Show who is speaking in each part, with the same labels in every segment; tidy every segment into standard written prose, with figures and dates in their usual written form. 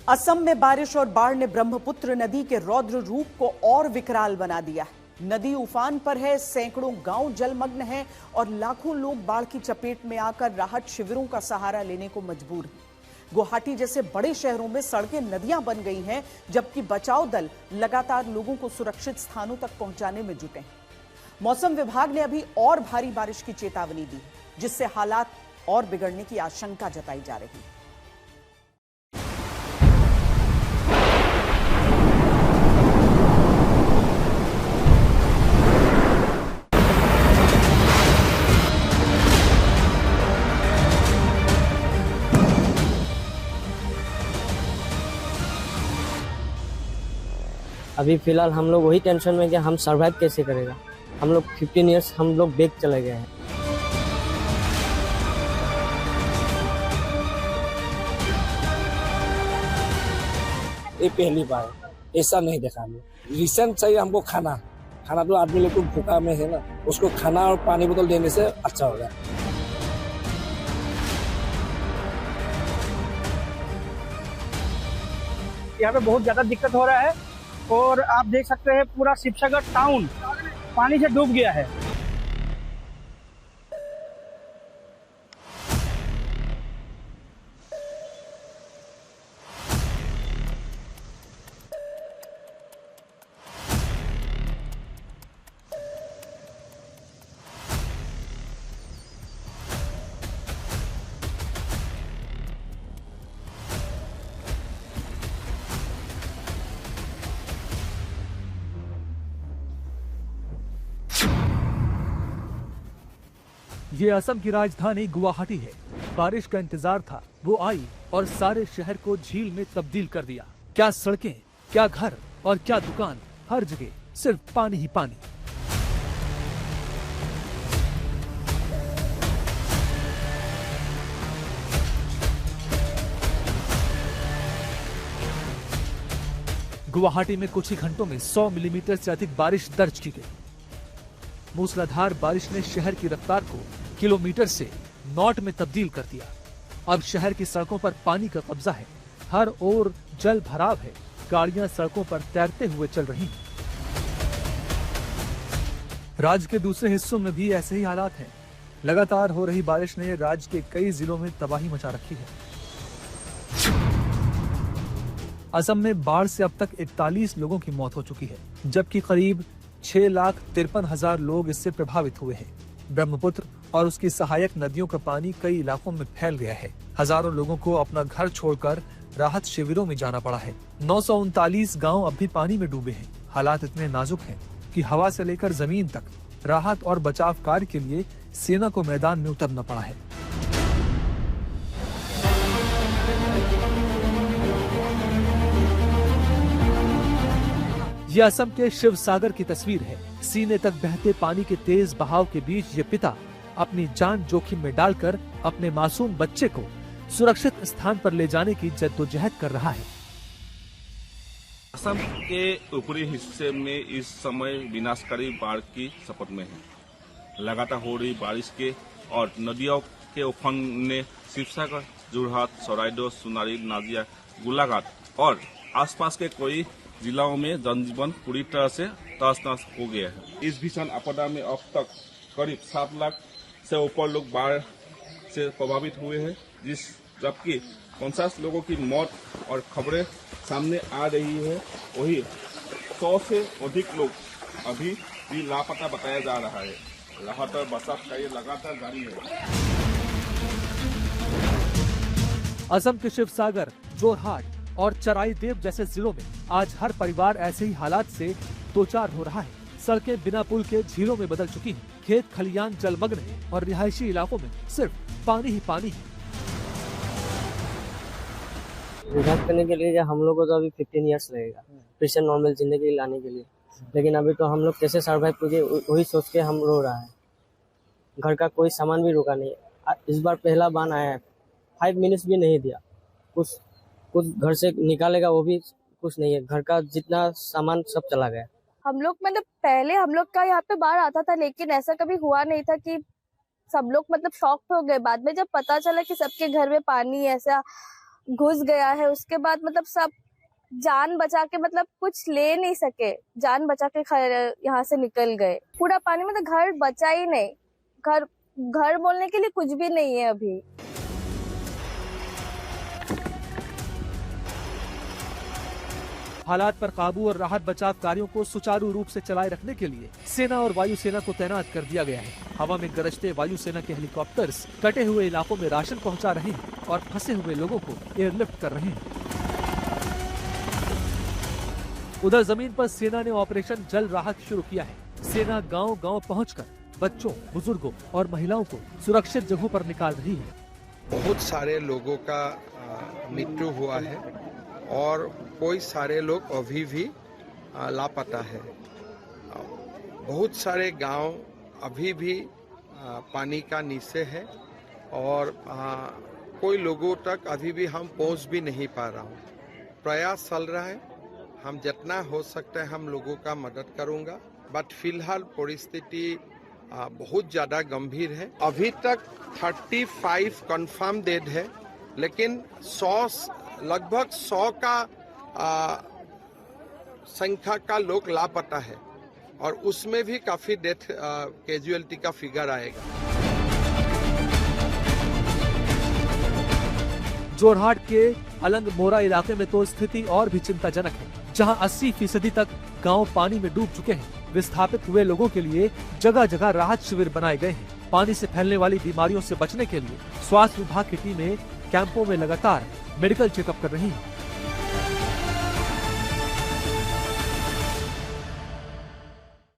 Speaker 1: असम में बारिश और बाढ़ ने ब्रह्मपुत्र नदी के रौद्र रूप को और विकराल बना दिया है। नदी उफान पर है, सैकड़ों गांव जलमग्न हैं और लाखों लोग बाढ़ की चपेट में आकर राहत शिविरों का सहारा लेने को मजबूर हैं। गुवाहाटी जैसे बड़े शहरों में सड़कें नदियां बन गई हैं, जबकि बचाव दल लगातार लोगों को सुरक्षित स्थानों तक पहुंचाने में जुटे हैं। मौसम विभाग ने अभी और भारी बारिश की चेतावनी दी, जिससे हालात और बिगड़ने की आशंका जताई जा रही है।
Speaker 2: अभी फिलहाल हम लोग वही टेंशन में कि हम सरवाइव कैसे करेगा। हम लोग 15 इयर्स हम लोग बैक चले गए हैं।
Speaker 3: ये पहली बार ऐसा नहीं देखा हमने। रिसेंट चाहिए हमको खाना तो आदमी लोग को भूखा में है ना, उसको खाना और पानी बोतल देने से अच्छा होगा।
Speaker 4: यहाँ पे बहुत ज्यादा दिक्कत हो रहा है और आप देख सकते हैं पूरा शिवसागर टाउन पानी से डूब गया है।
Speaker 5: ये असम की राजधानी गुवाहाटी है। बारिश का इंतजार था, वो आई और सारे शहर को झील में तब्दील कर दिया। क्या सड़कें, क्या घर और क्या दुकान, हर जगह सिर्फ पानी ही पानी। गुवाहाटी में कुछ ही घंटों में 100 मिलीमीटर से अधिक बारिश दर्ज की गई। मूसलाधार बारिश ने शहर की रफ्तार को किलोमीटर से नॉट में तब्दील कर दिया। अब शहर की सड़कों पर पानी का कब्जा है, हर ओर जल भराव है, गाड़ियां सड़कों पर तैरते हुए चल रही हैं। राज्य के दूसरे हिस्सों में भी ऐसे ही हालात हैं। लगातार हो रही बारिश ने राज्य के कई जिलों में तबाही मचा रखी है। असम में बाढ़ से अब तक 41 लोगों की मौत हो चुकी है, जबकि करीब 6,53,000 लोग इससे प्रभावित हुए हैं। ब्रह्मपुत्र और उसकी सहायक नदियों का पानी कई इलाकों में फैल गया है। हजारों लोगों को अपना घर छोड़कर राहत शिविरों में जाना पड़ा है। 939 गांव अब भी पानी में डूबे हैं। हालात इतने नाजुक हैं कि हवा से लेकर जमीन तक राहत और बचाव कार्य के लिए सेना को मैदान में उतरना पड़ा है। ये असम के शिवसागर की तस्वीर है। सीने तक बहते पानी के तेज बहाव के बीच ये पिता अपनी जान जोखिम में डालकर अपने मासूम बच्चे को सुरक्षित स्थान पर ले जाने की जद्दोजहद कर रहा है।
Speaker 6: असम के ऊपरी हिस्से में इस समय विनाशकारी बाढ़ की चपेट में है। लगातार हो रही बारिश के और नदियों के उफान ने शिवसागर, जोरहाट, सराइडो, सोनारी, नाजिया, गोलाघाट और आसपास के कई जिलों में जनजीवन पूरी तरह से तहस-नहस हो गया है। इस भीषण आपदा में अब तक करीब 7 लाख से ऊपर लोग बाढ़ से प्रभावित हुए हैं, जबकि 50 लोगों की मौत और खबरें सामने आ रही है। वही 100 से अधिक लोग अभी भी लापता बताया जा रहा है। राहत और बचाव कार्य लगातार जारी है।
Speaker 5: असम के शिवसागर, जोरहाट और चराईदेव जैसे जिलों में आज हर परिवार ऐसे ही हालात से दो चार हो रहा है। सड़कें बिना पुल के झीलों में बदल चुकी हैं, खेत खलियान जलमग्न हैं और रिहायशी इलाकों में सिर्फ पानी ही पानी है।
Speaker 2: रिवाइव करने के लिए हम लोग को तो अभी 15 इयर्स लगेगा फिर से नॉर्मल जिंदगी लाने के लिए। लेकिन अभी तो हम लोग कैसे सर्वाइव करेंगे वही सोच के हम रो रहा है। घर का कोई सामान भी रुका नहीं। इस बार पहला बान आया है, 5 मिनट्स भी नहीं दिया। कुछ घर से निकालेगा वो भी कुछ नहीं है। घर का जितना सामान सब चला गया।
Speaker 7: हम लोग मतलब पहले हम लोग का यहाँ पे बाढ़ आता था, लेकिन ऐसा कभी हुआ नहीं था कि सब लोग मतलब शॉक्ड हो गए। बाद में जब पता चला कि सबके घर में पानी ऐसा घुस गया है। उसके बाद मतलब सब जान बचा के मतलब कुछ ले नहीं सके, जान बचा के यहाँ से निकल गए। पूरा पानी में तो घर बचा ही नहीं, घर बोलने के लिए कुछ भी नहीं है अभी।
Speaker 5: हालात पर काबू और राहत बचाव कार्यों को सुचारू रूप से चलाए रखने के लिए सेना और वायुसेना को तैनात कर दिया गया है। हवा में गरजते वायुसेना के हेलीकॉप्टर्स कटे हुए इलाकों में राशन पहुंचा रहे हैं और फंसे हुए लोगों को एयरलिफ्ट कर रहे हैं। उधर जमीन पर सेना ने ऑपरेशन जल राहत शुरू किया है। सेना गांव-गांव पहुंचकर बच्चों, बुजुर्गों और महिलाओं को सुरक्षित जगहों पर निकाल रही है।
Speaker 8: बहुत सारे लोगों का मृत्यु हुआ है और कोई सारे लोग अभी भी लापता है। बहुत सारे गांव अभी भी पानी का नीचे है और कोई लोगों तक अभी भी हम पहुंच भी नहीं पा रहा हूं। प्रयास चल रहा है, हम जितना हो सकता है हम लोगों का मदद करूंगा, बट फिलहाल परिस्थिति बहुत ज़्यादा गंभीर है। अभी तक 35 कंफर्म डेड है, लेकिन लगभग 100 का संख्या का लोग लापता है और उसमें भी काफी डेथ कैजुअलिटी का फिगर आएगा।
Speaker 5: जोरहाट के अलंग मोरा इलाके में तो स्थिति और भी चिंताजनक है, जहां 80% तक गांव पानी में डूब चुके हैं। विस्थापित हुए लोगों के लिए जगह जगह राहत शिविर बनाए गए हैं। पानी से फैलने वाली बीमारियों से बचने के लिए स्वास्थ्य विभाग की टीमें कैंपों में लगातार मेडिकल चेकअप कर रही हैं।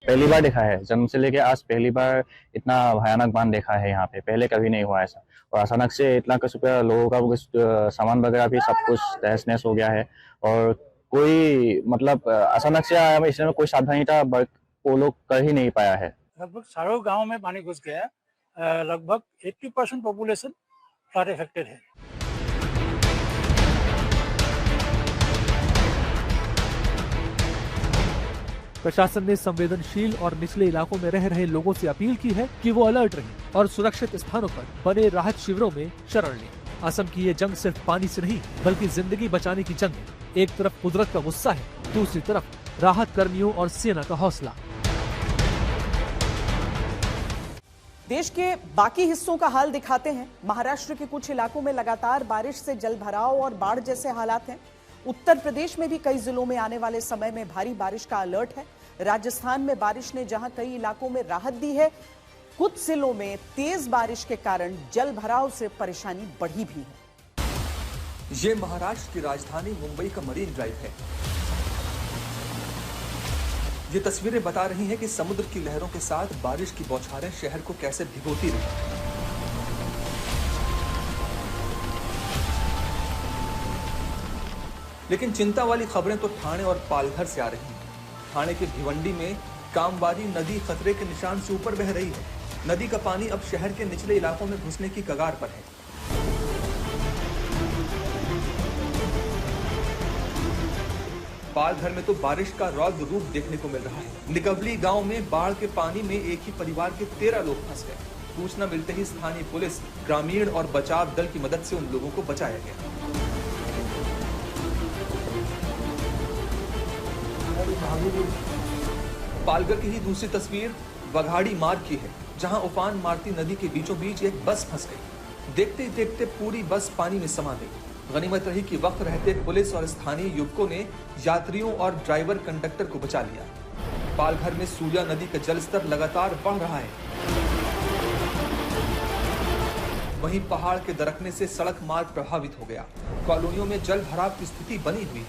Speaker 9: पहली बार देखा है, जन्म से लेके आज पहली बार इतना भयानक बांध देखा है यहाँ पे। पहले कभी नहीं हुआ ऐसा, और अचानक से इतना कुछ लोगों का सामान वगैरह भी सब कुछ तहस नहस हो गया है और कोई मतलब अचानक से इसमें कोई सावधानीता वो लोग कर ही नहीं पाया है।
Speaker 4: लगभग सारों गाँव में पानी घुस गया है। लगभग 80% पॉपुलेशन फ्लड अफेक्टेड है।
Speaker 5: प्रशासन ने संवेदनशील और निचले इलाकों में रह रहे लोगों से अपील की है कि वो अलर्ट रहें और सुरक्षित स्थानों पर बने राहत शिविरों में शरण लें। असम की ये जंग सिर्फ पानी से नहीं बल्कि जिंदगी बचाने की जंग है। एक तरफ कुदरत का गुस्सा है, दूसरी तरफ राहत कर्मियों और सेना का हौसला।
Speaker 1: देश के बाकी हिस्सों का हाल दिखाते हैं। महाराष्ट्र के कुछ इलाकों में लगातार बारिश से जल भराव और बाढ़ जैसे हालात हैं। उत्तर प्रदेश में भी कई जिलों में आने वाले समय में भारी बारिश का अलर्ट है। राजस्थान में बारिश ने जहां कई इलाकों में राहत दी है, कुछ जिलों में तेज बारिश के कारण जल भराव से परेशानी बढ़ी भी है।
Speaker 10: ये महाराष्ट्र की राजधानी मुंबई का मरीन ड्राइव है। ये तस्वीरें बता रही हैं कि समुद्र की लहरों के साथ बारिश की बौछारें शहर को कैसे भिगोती रही। लेकिन चिंता वाली खबरें तो ठाणे और पालघर से आ रही हैं। ठाणे के भिवंडी में कामवारी नदी खतरे के निशान से ऊपर बह रही है। नदी का पानी अब शहर के निचले इलाकों में घुसने की कगार पर है। पालघर में तो बारिश का रौद्र रूप देखने को मिल रहा है। निकवली गांव में बाढ़ के पानी में एक ही परिवार के 13 लोग फंस गए। सूचना मिलते ही स्थानीय पुलिस, ग्रामीण और बचाव दल की मदद से उन लोगों को बचाया गया। पालघर की ही दूसरी तस्वीर बघाड़ी मार्ग की है, जहां उफान मारती नदी के बीचों बीच एक बस फंस गई। देखते ही देखते पूरी बस पानी में समा गई। गनीमत रही कि वक्त रहते पुलिस और स्थानीय युवकों ने यात्रियों और ड्राइवर कंडक्टर को बचा लिया। पालघर में सूर्या नदी का जलस्तर लगातार बढ़ रहा है। वहीं पहाड़ के दरकने से सड़क मार्ग प्रभावित हो गया। कॉलोनियों में जल भराव की स्थिति बनी हुई है।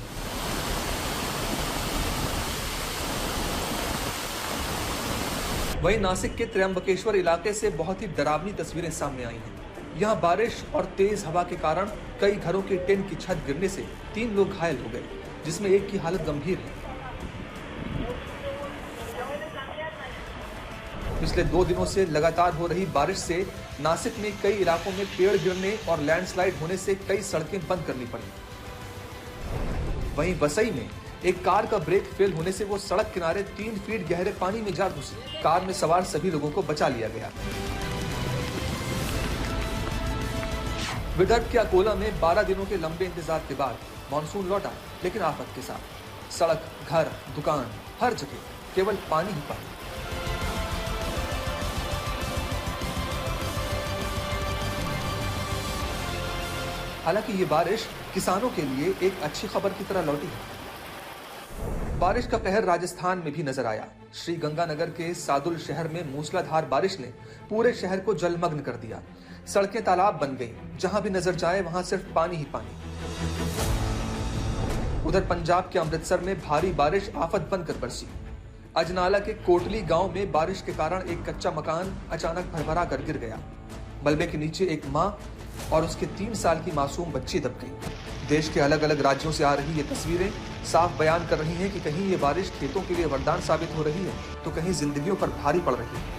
Speaker 10: वहीं नासिक के त्र्यंबकेश्वर इलाके से बहुत ही डरावनी तस्वीरें सामने आई हैं। यहाँ बारिश और तेज हवा के कारण कई घरों के टेंट की छत गिरने से 3 लोग घायल हो गए, जिसमें एक की हालत गंभीर है। पिछले 2 दिनों से लगातार हो रही बारिश से नासिक में कई इलाकों में पेड़ गिरने और लैंडस्लाइड होने से कई सड़कें बंद करनी पड़ी। वहीं वसई में एक कार का ब्रेक फेल होने से वो सड़क किनारे 3 फीट गहरे पानी में जा घुसी। कार में सवार सभी लोगों को बचा लिया गया। विदर्भ के अकोला में 12 दिनों के लंबे इंतजार के बाद मानसून लौटा, लेकिन आफत के साथ। सड़क, घर, दुकान, हर जगह केवल पानी ही पानी। हालांकि ये बारिश किसानों के लिए एक अच्छी खबर की तरह लौटी है। बारिश का कहर राजस्थान में भी नजर आया। श्री गंगानगर के सादुल शहर में मूसलाधार बारिश ने पूरे शहर को जलमग्न कर दिया। सड़कें तालाब बन गई, जहां भी नजर जाए वहां सिर्फ पानी ही पानी। उधर पंजाब के अमृतसर में भारी बारिश आफत बनकर बरसी। अजनाला के कोटली गांव में बारिश के कारण एक कच्चा मकान अचानक भरभरा कर गिर गया। मलबे के नीचे एक मां और उसके 3 साल की मासूम बच्ची दब गई। देश के अलग अलग राज्यों से आ रही ये तस्वीरें साफ बयान कर रही हैं कि कहीं ये बारिश खेतों के लिए वरदान साबित हो रही है, तो कहीं जिंदगियों पर भारी पड़ रही है।